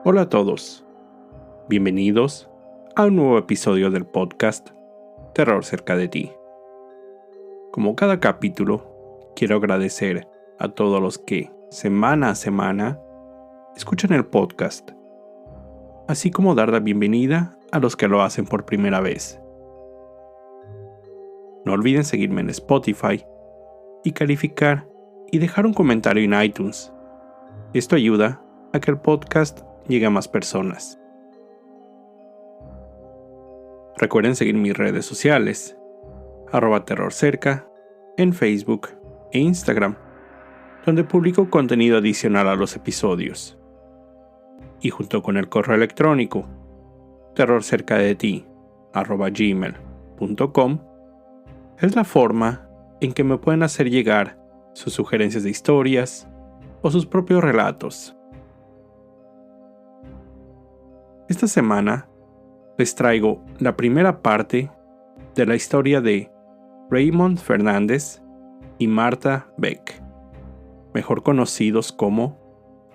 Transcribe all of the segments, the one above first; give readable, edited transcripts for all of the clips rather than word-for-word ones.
Hola a todos, bienvenidos a un nuevo episodio del podcast Terror cerca de ti. Como cada capítulo, quiero agradecer a todos los que, semana a semana, escuchan el podcast, así como dar la bienvenida a los que lo hacen por primera vez. No olviden seguirme en Spotify y calificar y dejar un comentario en iTunes. Esto ayuda a que el podcast llegue a más personas. Recuerden seguir mis redes sociales, @terrorcerca, en Facebook e Instagram, donde publico contenido adicional a los episodios. Y junto con el correo electrónico, terrorcercadeti@gmail.com, es la forma en que me pueden hacer llegar sus sugerencias de historias o sus propios relatos. Esta semana les traigo la primera parte de la historia de Raymond Fernández y Martha Beck, mejor conocidos como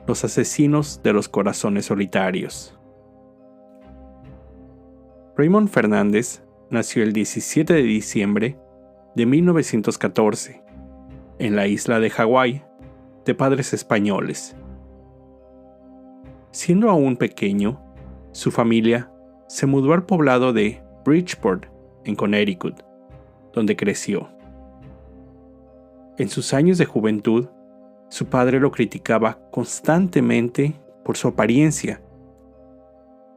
los asesinos de los corazones solitarios. Raymond Fernández nació el 17 de diciembre de 1914 en la isla de Hawái, de padres españoles. Siendo aún pequeño, su familia se mudó al poblado de Bridgeport, en Connecticut, donde creció. En sus años de juventud, su padre lo criticaba constantemente por su apariencia.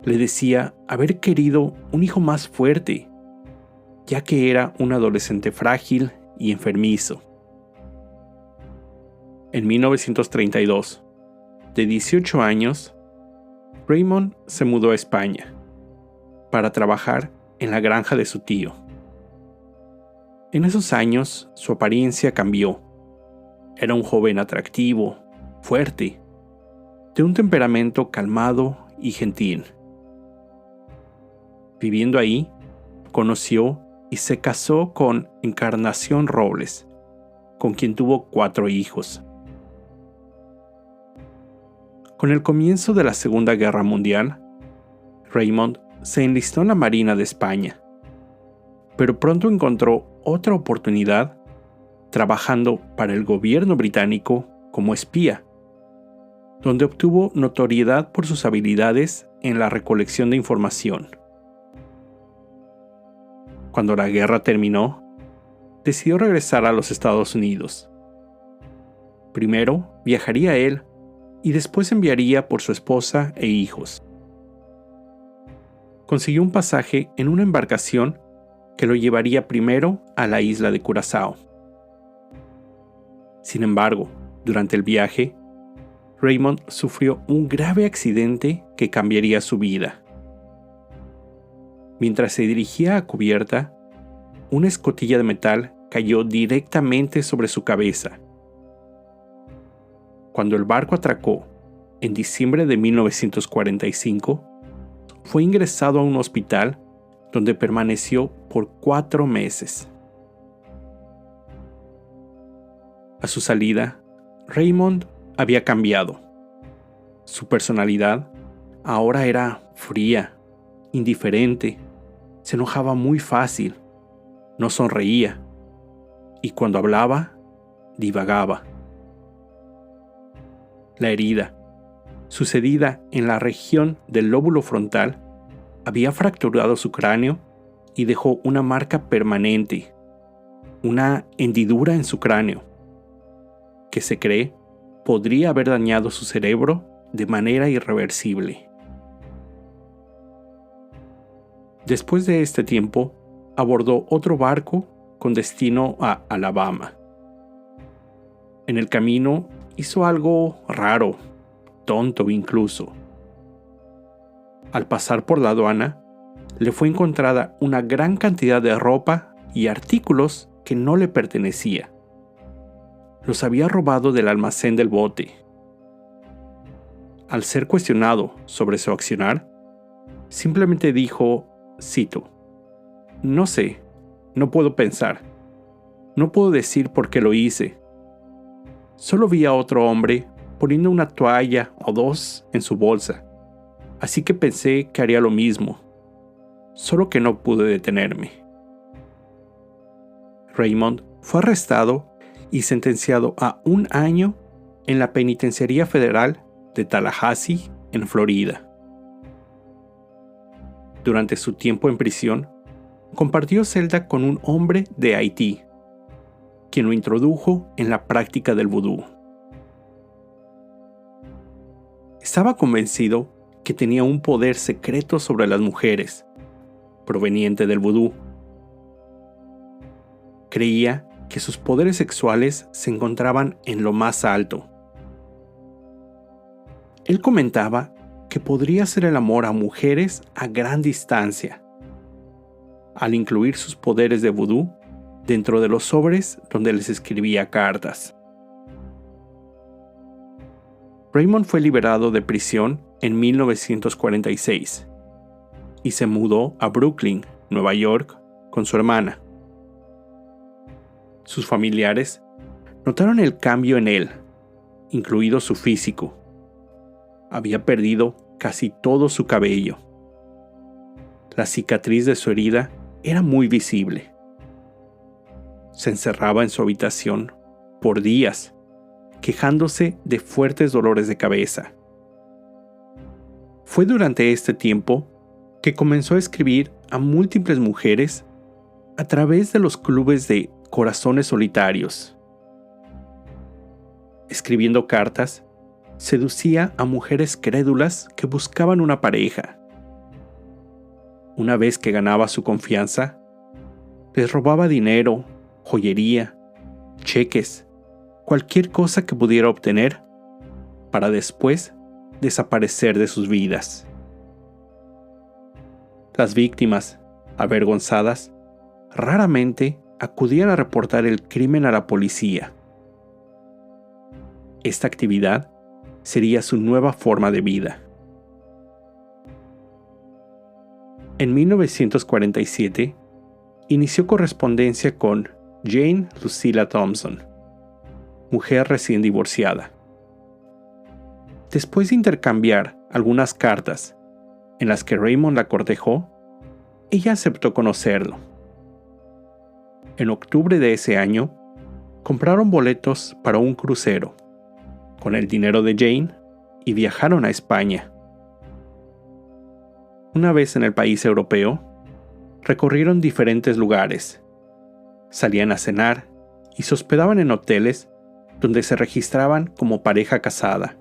Le decía haber querido un hijo más fuerte, ya que era un adolescente frágil y enfermizo. En 1932, de 18 años, Raymond se mudó a España para trabajar en la granja de su tío. En esos años, su apariencia cambió. Era un joven atractivo, fuerte, de un temperamento calmado y gentil. Viviendo ahí, conoció y se casó con Encarnación Robles, con quien tuvo 4 hijos. Con el comienzo de la Segunda Guerra Mundial, Raymond se enlistó en la Marina de España, pero pronto encontró otra oportunidad trabajando para el gobierno británico como espía, donde obtuvo notoriedad por sus habilidades en la recolección de información. Cuando la guerra terminó, decidió regresar a los Estados Unidos. Primero viajaría él y después enviaría por su esposa e hijos. Consiguió un pasaje en una embarcación que lo llevaría primero a la isla de Curazao. Sin embargo, durante el viaje, Raymond sufrió un grave accidente que cambiaría su vida. Mientras se dirigía a cubierta, una escotilla de metal cayó directamente sobre su cabeza. Cuando el barco atracó en diciembre de 1945, fue ingresado a un hospital donde permaneció por 4 meses. A su salida, Raymond había cambiado. Su personalidad ahora era fría, indiferente, se enojaba muy fácil, no sonreía y cuando hablaba, divagaba. La herida, sucedida en la región del lóbulo frontal, había fracturado su cráneo y dejó una marca permanente, una hendidura en su cráneo, que se cree podría haber dañado su cerebro de manera irreversible. Después de este tiempo, abordó otro barco con destino a Alabama. En el camino hizo algo raro, tonto incluso. Al pasar por la aduana, le fue encontrada una gran cantidad de ropa y artículos que no le pertenecía. Los había robado del almacén del bote. Al ser cuestionado sobre su accionar, simplemente dijo, cito, "No sé, no puedo pensar, no puedo decir por qué lo hice. Solo vi a otro hombre poniendo una toalla o 2 en su bolsa así que pensé que haría lo mismo, solo que no pude detenerme. Raymond fue arrestado y sentenciado a 1 año en la Penitenciaría Federal de Tallahassee, en Florida. Durante su tiempo en prisión, compartió celda con un hombre de Haití, quien lo introdujo en la práctica del vudú. Estaba convencido que tenía un poder secreto sobre las mujeres, proveniente del vudú. Creía que sus poderes sexuales se encontraban en lo más alto. Él comentaba que podría hacer el amor a mujeres a gran distancia, al incluir sus poderes de vudú dentro de los sobres donde les escribía cartas. Raymond fue liberado de prisión en 1946 y se mudó a Brooklyn, Nueva York, con su hermana. Sus familiares notaron el cambio en él, incluido su físico. Había perdido casi todo su cabello. La cicatriz de su herida era muy visible. Se encerraba en su habitación por días, quejándose de fuertes dolores de cabeza. Fue durante este tiempo que comenzó a escribir a múltiples mujeres a través de los clubes de corazones solitarios. Escribiendo cartas, seducía a mujeres crédulas que buscaban una pareja. Una vez que ganaba su confianza, les robaba dinero, joyería, cheques, cualquier cosa que pudiera obtener, para después desaparecer de sus vidas. Las víctimas, avergonzadas, raramente acudían a reportar el crimen a la policía. Esta actividad sería su nueva forma de vida. En 1947, inició correspondencia con Jane Lucilla Thompson, mujer recién divorciada. Después de intercambiar algunas cartas en las que Raymond la cortejó, ella aceptó conocerlo. En octubre de ese año, compraron boletos para un crucero con el dinero de Jane y viajaron a España. Una vez en el país europeo, recorrieron diferentes lugares, salían a cenar y se hospedaban en hoteles donde se registraban como pareja casada.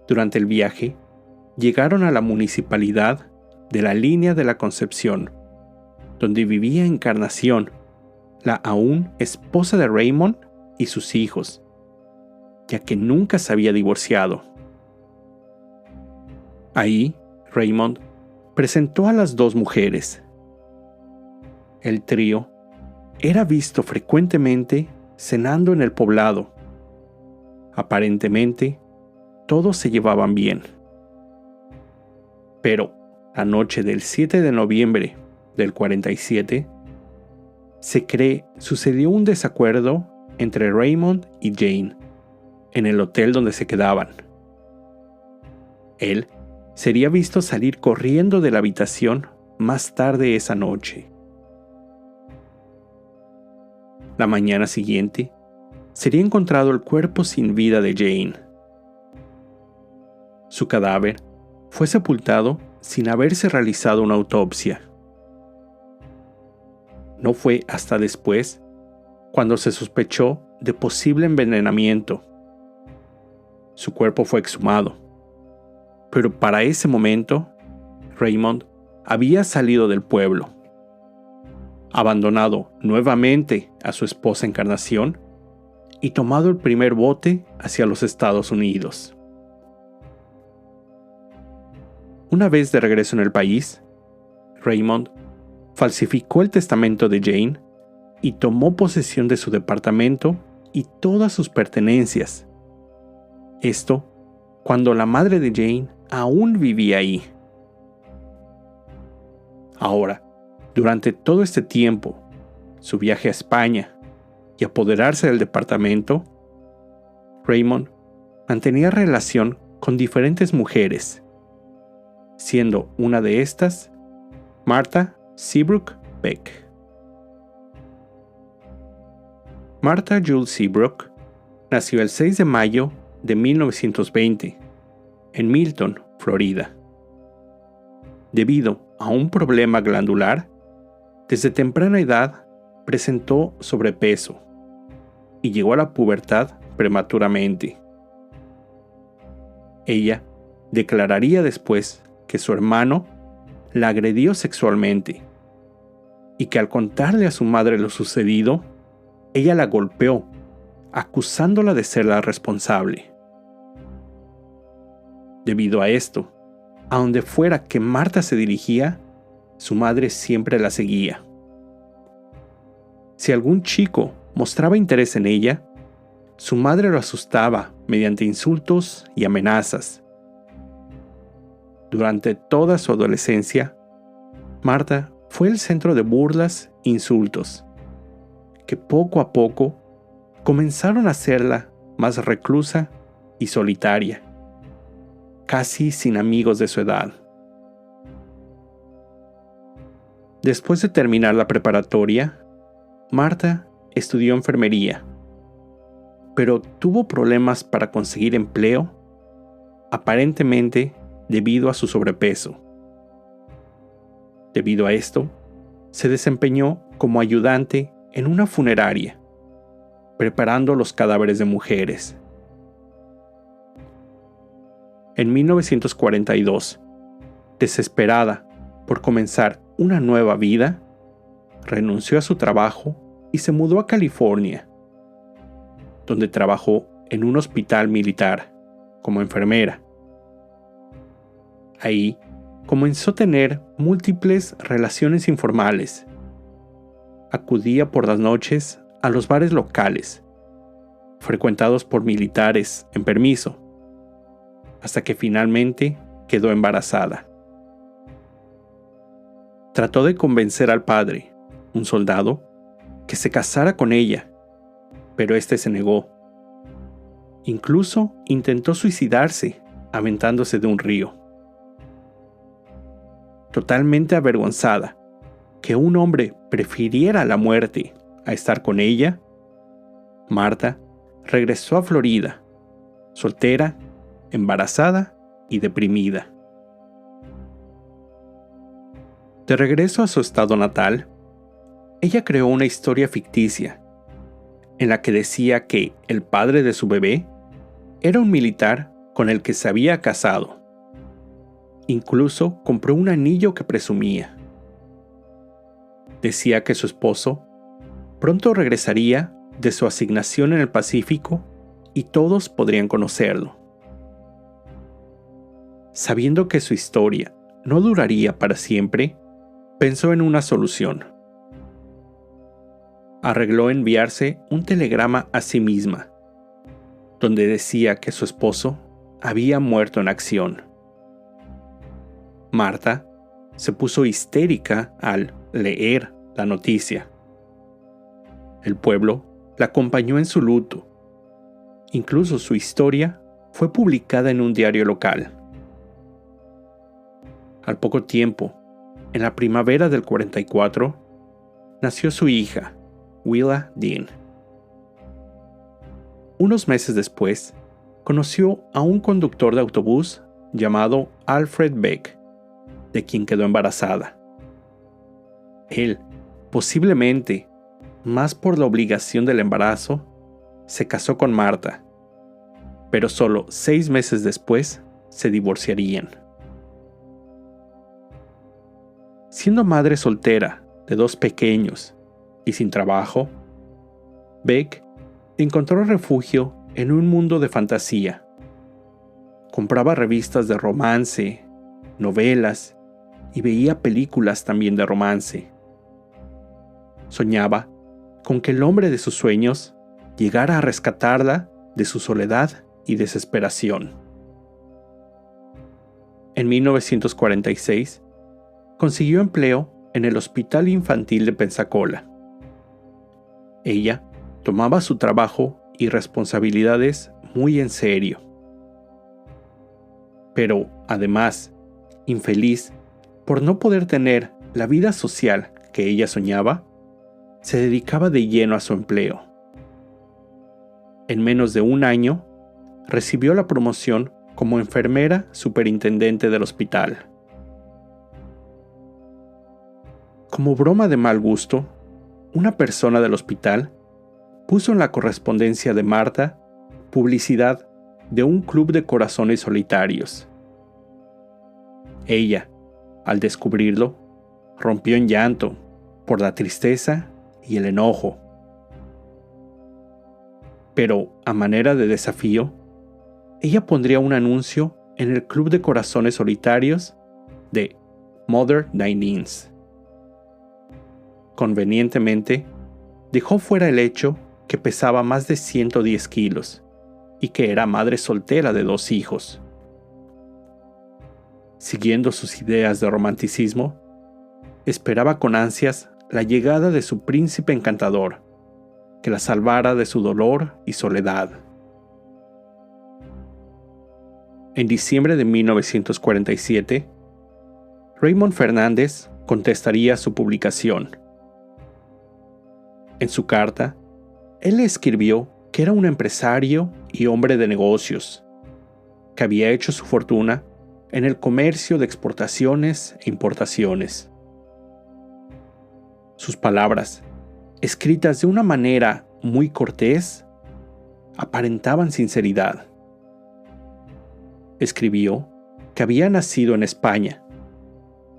Durante el viaje, llegaron a la municipalidad de la Línea de la Concepción, donde vivía Encarnación, la aún esposa de Raymond y sus hijos, ya que nunca se había divorciado. Ahí, Raymond presentó a las 2 mujeres. El trío era visto frecuentemente cenando en el poblado. Aparentemente, todos se llevaban bien. Pero, la noche del 7 de noviembre del 47, se cree sucedió un desacuerdo entre Raymond y Jane en el hotel donde se quedaban. Él sería visto salir corriendo de la habitación más tarde esa noche. La mañana siguiente, sería encontrado el cuerpo sin vida de Jane. Su cadáver fue sepultado sin haberse realizado una autopsia. No fue hasta después cuando se sospechó de posible envenenamiento. Su cuerpo fue exhumado, pero para ese momento, Raymond había salido del pueblo, abandonado nuevamente a su esposa Encarnación y tomado el primer bote hacia los Estados Unidos. Una vez de regreso en el país, Raymond falsificó el testamento de Jane y tomó posesión de su departamento y todas sus pertenencias. Esto cuando la madre de Jane aún vivía ahí. Ahora, durante todo este tiempo, su viaje a España y apoderarse del departamento, Raymond mantenía relación con diferentes mujeres, siendo una de estas Martha Seabrook Beck. Martha Jules Seabrook nació el 6 de mayo de 1920 en Milton, Florida. Debido a un problema glandular, desde temprana edad presentó sobrepeso y llegó a la pubertad prematuramente. Ella declararía después que su hermano la agredió sexualmente y que al contarle a su madre lo sucedido, ella la golpeó, acusándola de ser la responsable. Debido a esto, a donde fuera que Martha se dirigía, su madre siempre la seguía. Si algún chico mostraba interés en ella, su madre lo asustaba mediante insultos y amenazas. Durante toda su adolescencia, Martha fue el centro de burlas e insultos, que poco a poco comenzaron a hacerla más reclusa y solitaria, casi sin amigos de su edad. Después de terminar la preparatoria, Martha estudió enfermería, pero tuvo problemas para conseguir empleo, aparentemente debido a su sobrepeso. Debido a esto, se desempeñó como ayudante en una funeraria, preparando los cadáveres de mujeres. En 1942, desesperada por comenzar una nueva vida, renunció a su trabajo y se mudó a California, donde trabajó en un hospital militar como enfermera. Ahí comenzó a tener múltiples relaciones informales. Acudía por las noches a los bares locales, frecuentados por militares en permiso, hasta que finalmente quedó embarazada. Trató de convencer al padre, un soldado, que se casara con ella, pero este se negó. Incluso intentó suicidarse aventándose de un río. Totalmente avergonzada que un hombre prefiriera la muerte a estar con ella, Martha regresó a Florida, soltera, embarazada y deprimida. De regreso a su estado natal, ella creó una historia ficticia en la que decía que el padre de su bebé era un militar con el que se había casado. Incluso compró un anillo que presumía. Decía que su esposo pronto regresaría de su asignación en el Pacífico y todos podrían conocerlo. Sabiendo que su historia no duraría para siempre, pensó en una solución. Arregló enviarse un telegrama a sí misma, donde decía que su esposo había muerto en acción. Martha se puso histérica al leer la noticia. El pueblo la acompañó en su luto. Incluso su historia fue publicada en un diario local. Al poco tiempo, en la primavera del 44, nació su hija, Willa Dean. Unos meses después, conoció a un conductor de autobús llamado Alfred Beck, de quien quedó embarazada. Él, posiblemente más por la obligación del embarazo, se casó con Martha, pero solo 6 meses después se divorciarían. Siendo madre soltera de 2 pequeños y sin trabajo, Beck encontró refugio en un mundo de fantasía. Compraba revistas de romance, novelas y veía películas también de romance. Soñaba con que el hombre de sus sueños llegara a rescatarla de su soledad y desesperación. En 1946, consiguió empleo en el Hospital Infantil de Pensacola. Ella tomaba su trabajo y responsabilidades muy en serio. pero, además, infeliz por no poder tener la vida social que ella soñaba, se dedicaba de lleno a su empleo. En menos de un año, recibió la promoción como enfermera superintendente del hospital. Como broma de mal gusto, una persona del hospital puso en la correspondencia de Marta publicidad de un club de corazones solitarios. Ella, al descubrirlo, rompió en llanto por la tristeza y el enojo. Pero, a manera de desafío, ella pondría un anuncio en el club de corazones solitarios de Mother Dinings. Convenientemente, dejó fuera el hecho que pesaba más de 110 kilos y que era madre soltera de 2 hijos. Siguiendo sus ideas de romanticismo, esperaba con ansias la llegada de su príncipe encantador, que la salvara de su dolor y soledad. En diciembre de 1947, Raymond Fernández contestaría su publicación. En su carta, él le escribió que era un empresario y hombre de negocios, que había hecho su fortuna en el comercio de exportaciones e importaciones. Sus palabras, escritas de una manera muy cortés, aparentaban sinceridad. Escribió que había nacido en España,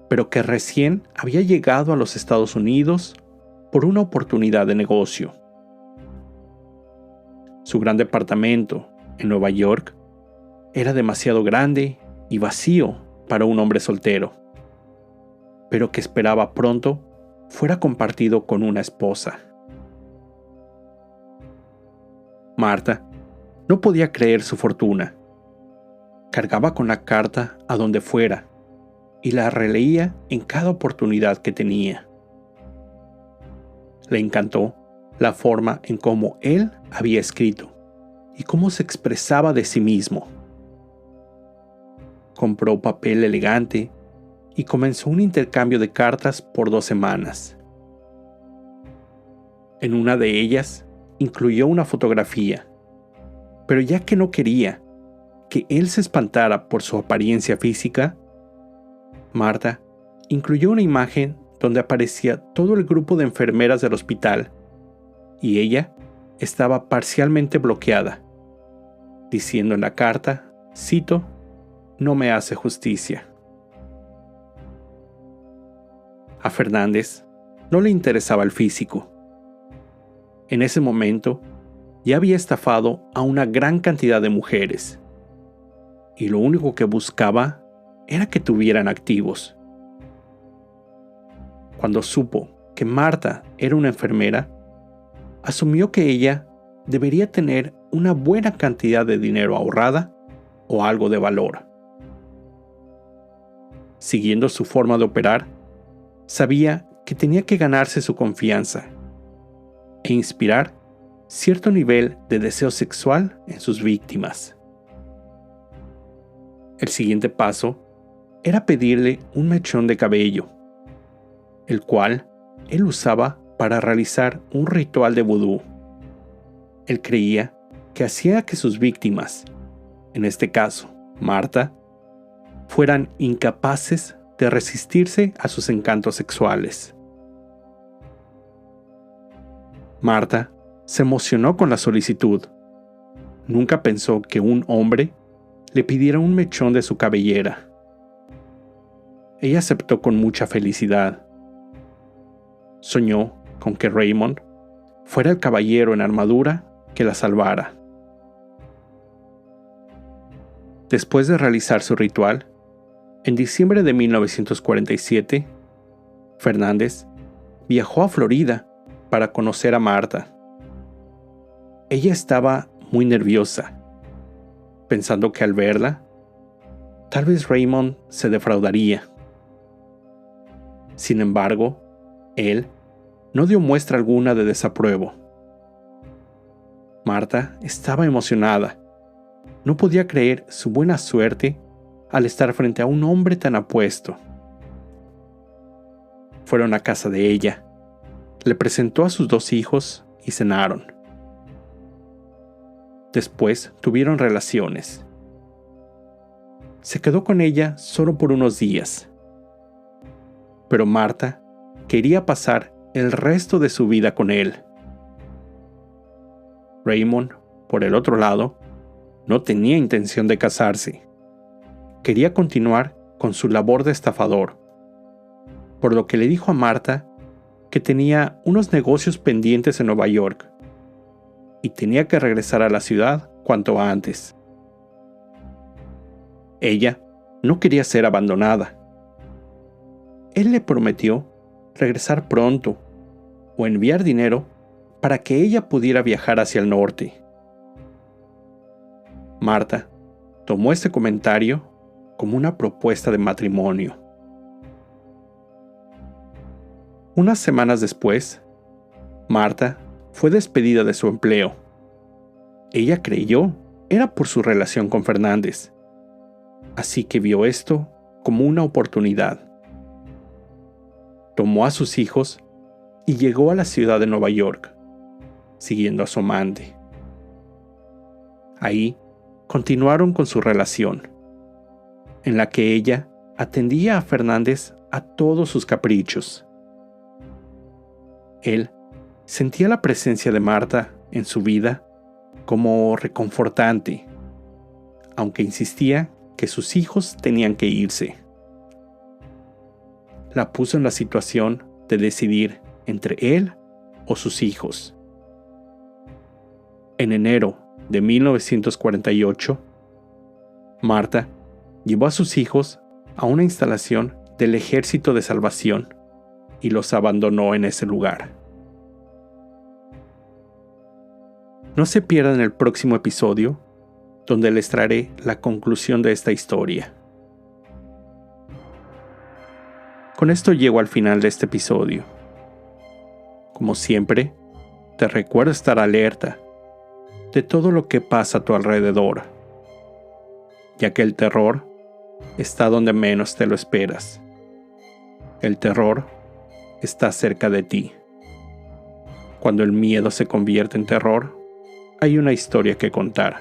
pero que recién había llegado a los Estados Unidos por una oportunidad de negocio. Su gran departamento en Nueva York era demasiado grande y vacío para un hombre soltero, pero que esperaba pronto fuera compartido con una esposa. Marta no podía creer su fortuna. Cargaba con la carta a donde fuera y la releía en cada oportunidad que tenía. Le encantó la forma en cómo él había escrito y cómo se expresaba de sí mismo. Compró papel elegante y comenzó un intercambio de cartas por 2 semanas. En una de ellas incluyó una fotografía, pero ya que no quería que él se espantara por su apariencia física, Marta incluyó una imagen donde aparecía todo el grupo de enfermeras del hospital y ella estaba parcialmente bloqueada, diciendo en la carta, cito, "No me hace justicia". A Fernández no le interesaba el físico. En ese momento ya había estafado a una gran cantidad de mujeres y lo único que buscaba era que tuvieran activos. Cuando supo que Marta era una enfermera, asumió que ella debería tener una buena cantidad de dinero ahorrada o algo de valor. Siguiendo su forma de operar, sabía que tenía que ganarse su confianza e inspirar cierto nivel de deseo sexual en sus víctimas. El siguiente paso era pedirle un mechón de cabello, el cual él usaba para realizar un ritual de vudú. Él creía que hacía que sus víctimas, en este caso Marta, fueran incapaces de resistirse a sus encantos sexuales. Marta se emocionó con la solicitud. Nunca pensó que un hombre le pidiera un mechón de su cabellera. Ella aceptó con mucha felicidad. Soñó con que Raymond fuera el caballero en armadura que la salvara. Después de realizar su ritual, en diciembre de 1947, Fernández viajó a Florida para conocer a Marta. Ella estaba muy nerviosa, pensando que al verla, tal vez Raymond se defraudaría. Sin embargo, él no dio muestra alguna de desapruebo. Marta estaba emocionada. No podía creer su buena suerte al estar frente a un hombre tan apuesto. Fueron a casa de ella, le presentó a sus 2 hijos y cenaron. Después tuvieron relaciones. Se quedó con ella solo por unos días. Pero Marta quería pasar el resto de su vida con él. Raymond, por el otro lado, no tenía intención de casarse. Quería continuar con su labor de estafador, por lo que le dijo a Marta que tenía unos negocios pendientes en Nueva York y tenía que regresar a la ciudad cuanto antes. Ella no quería ser abandonada. Él le prometió regresar pronto o enviar dinero para que ella pudiera viajar hacia el norte. Marta tomó este comentario como una propuesta de matrimonio. Unas semanas después, Marta fue despedida de su empleo. Ella creyó era por su relación con Fernández, así que vio esto como una oportunidad. Tomó a sus hijos y llegó a la ciudad de Nueva York, siguiendo a su amante. Ahí continuaron con su relación, en la que ella atendía a Fernández a todos sus caprichos. Él sentía la presencia de Marta en su vida como reconfortante, aunque insistía que sus hijos tenían que irse. La puso en la situación de decidir entre él o sus hijos. En enero de 1948, Marta llevó a sus hijos a una instalación del Ejército de Salvación y los abandonó en ese lugar. No se pierdan el próximo episodio, donde les traeré la conclusión de esta historia. Con esto llego al final de este episodio. Como siempre, te recuerdo estar alerta de todo lo que pasa a tu alrededor, ya que el terror está donde menos te lo esperas. El terror está cerca de ti. Cuando el miedo se convierte en terror, hay una historia que contar.